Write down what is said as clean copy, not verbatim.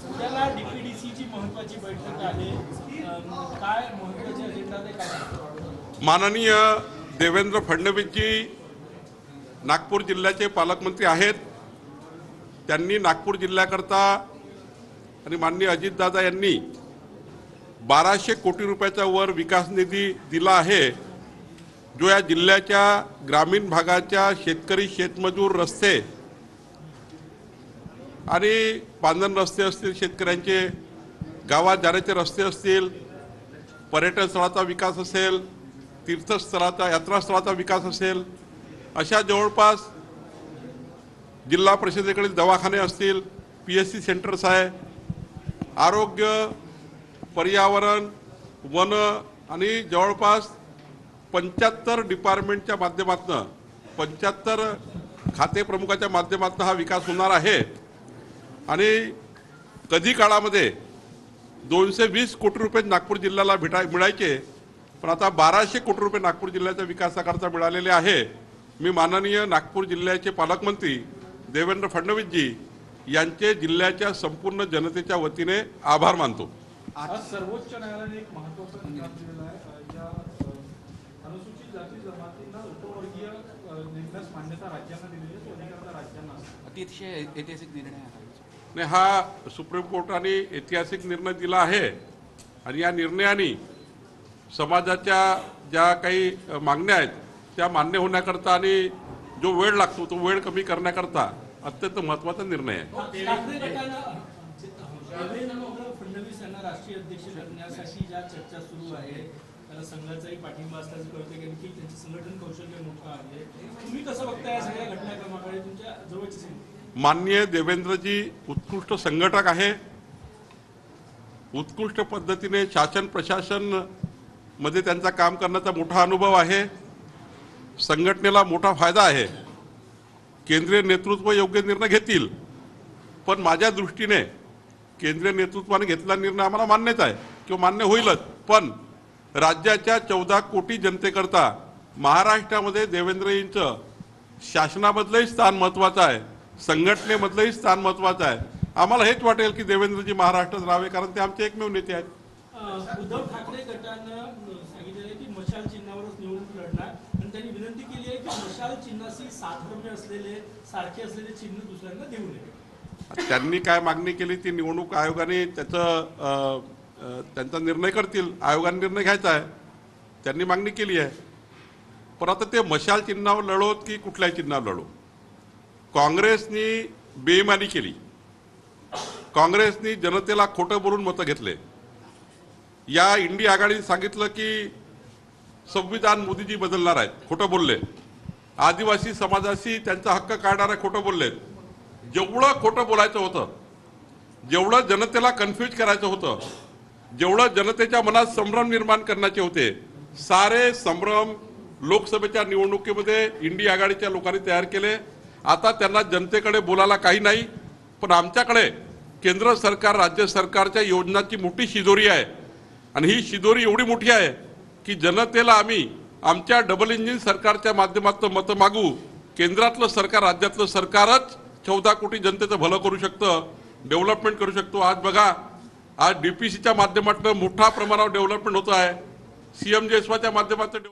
उद्याला डीपीडीसीची महत्त्वाची बैठक आहे, काय महत्त्वाचे अजेंडा ते काय? माननीय देवेंद्र फडणवीसजी नागपूर जिल्ह्याचे पालकमंत्री आहेत। त्यांनी नागपूर जिल्ह्याकरता आणि माननीय अजितदादा यांनी 1200 कोटी रुपयाचा वर विकास निधी दिला आहे, जो या जिल्ह्याच्या ग्रामीण भागाच्या शेतकरी शेतमजूर रस्ते आणि बांधण रस्ते असतील, शेतकऱ्यांचे गावात जाण्याचे रस्ते असतील, पर्यटन स्थळाचा विकास असेल, तीर्थस्थळाचा यात्रास्थळाचा विकास असेल, अशा जवळपास जिल्हा परिषदेकडील दवाखाने असतील, PSC सेंटर्स आहे, आरोग्य, पर्यावरण, वन आणि जवळपास 75 डिपार्टमेंटच्या माध्यमातून 75 खाते प्रमुखाच्या माध्यमातून हा विकास होणार आहे। आणि कधी काळामध्ये 220 कोटी रुपये नागपूर जिल्ह्याला मिळायचे, पण आता 1200 कोटी रुपये नागपूर जिल्ह्याच्या विकासाकरता मिळालेले आहे। मी माननीय नागपूर जिल्ह्याचे पालकमंत्री देवेंद्र फडणवीसजी यांचे जिल्ह्याच्या संपूर्ण जनतेच्या वतीने आभार मानतो। आज सर्वोच्च न्यायालयाने एक महत्त्वाचा निकाल दिलेला आहे, ज्या अनुसूचित जाती जमातींना उपवर्गीय नेमण्यास मान्यता राज्यांना दिलेली आहे, तो अधिकार राज्यांना असतो। अतिशय ऐतिहासिक निर्णय आहे नाही, हा सुप्रीम कोर्टाने ऐतिहासिक निर्णय दिला आहे आणि या निर्णयाने समाजाच्या ज्या काही मागण्या आहेत त्या मान्य होण्याकरता आणि जो वेळ लागतो तो वेळ कमी करण्याकरता अत्यंत महत्त्वाचा निर्णय आहे। फडणवीस यांना राष्ट्रीय अध्यक्ष करण्यासाठी ज्या चर्चा सुरू आहे, त्याला संघाचाही पाठिंबा असल्याचं कळतं, कारण की त्यांचं संघटन कौशल्य मोठं आहे। तुम्ही कसं बघता या सगळ्या घटनाक्रमाकडे? तुमच्या जवळची माननीय देवेंद्रजी उत्कृष्ट संघटक आहे, उत्कृष्ट पद्धतीने शासन प्रशासन मध्ये त्यांचा काम करण्याचा मोठा अनुभव आहे, संघटनेला मोठा फायदा आहे। केंद्रीय नेतृत्व योग्य निर्णय घेतील, पण माझ्या दृष्टीने केंद्रीय नेतृत्वाने घेतलेला निर्णय आम्हाला मान्यच आहे किंवा मान्य होईलच, पण राज्याच्या 14 कोटी जनतेकरता महाराष्ट्रामध्ये देवेंद्रजींचं शासनामधलंही स्थान महत्त्वाचं आहे, संघटनेमधलंही स्थान महत्त्वाचं आहे। आम्हाला हेच वाटेल की देवेंद्रजी महाराष्ट्रात राहावे, कारण ते आमचे एकमेव नेते आहेत। उद्धव ठाकरे गटानं सांगितलेलं की मशाल चिन्हावरच निवडणूक लढणार आणि त्यांनी विनंती केली आहे की मशाल चिन्हाशी साधर्म्य असलेले सारखे असलेले चिन्ह दुसऱ्यांना देऊ नये। त्यांनी काय मागणी केली ती निवडणूक आयोगाने त्यांचा निर्णय करतील, आयोगाने निर्णय घ्यायचा आहे। त्यांनी मागणी केली आहे, पण आता ते मशाल चिन्हावर लढवत की कुठल्याही चिन्हावर लढो, काँग्रेसनी बेईमानी केली, काँग्रेसनी जनतेला खोटं बोलून मतं घेतले। या इंडिया आघाडीने सांगितलं की संविधान मोदीजी बदलणार आहेत, खोटं बोलले। आदिवासी समाजाशी त्यांचा हक्क काढणारे खोटं बोलले। जेवढं खोटं बोलायचं होतं, जेवढं जनतेला कन्फ्यूज करायचं होतं, जेवढं जनतेच्या मनात संभ्रम निर्माण करण्याचे होते, सारे संभ्रम लोकसभेच्या निवडणुकीमध्ये इंडिया आघाडीच्या लोकांनी तयार केले। आता त्यांना जनतेकडे बोलायला काही नाही, पण आमच्याकडे केंद्र सरकार राज्य सरकारच्या योजनांची मोठी शिदोरी आहे आणि ही शिदोरी एवढी मोठी आहे की जनतेला आम्ही आमच्या डबल इंजिन सरकारच्या माध्यमातून मतं मागू। केंद्रातलं सरकार राज्यातलं सरकारच 14 कोटी जनतेचं भलं करू शकतं, डेव्हलपमेंट करू शकतो। आज बघा, आज DPCच्या माध्यमातून मोठ्या प्रमाणावर डेव्हलपमेंट होत आहे, CM जयस्वालच्या माध्यमातून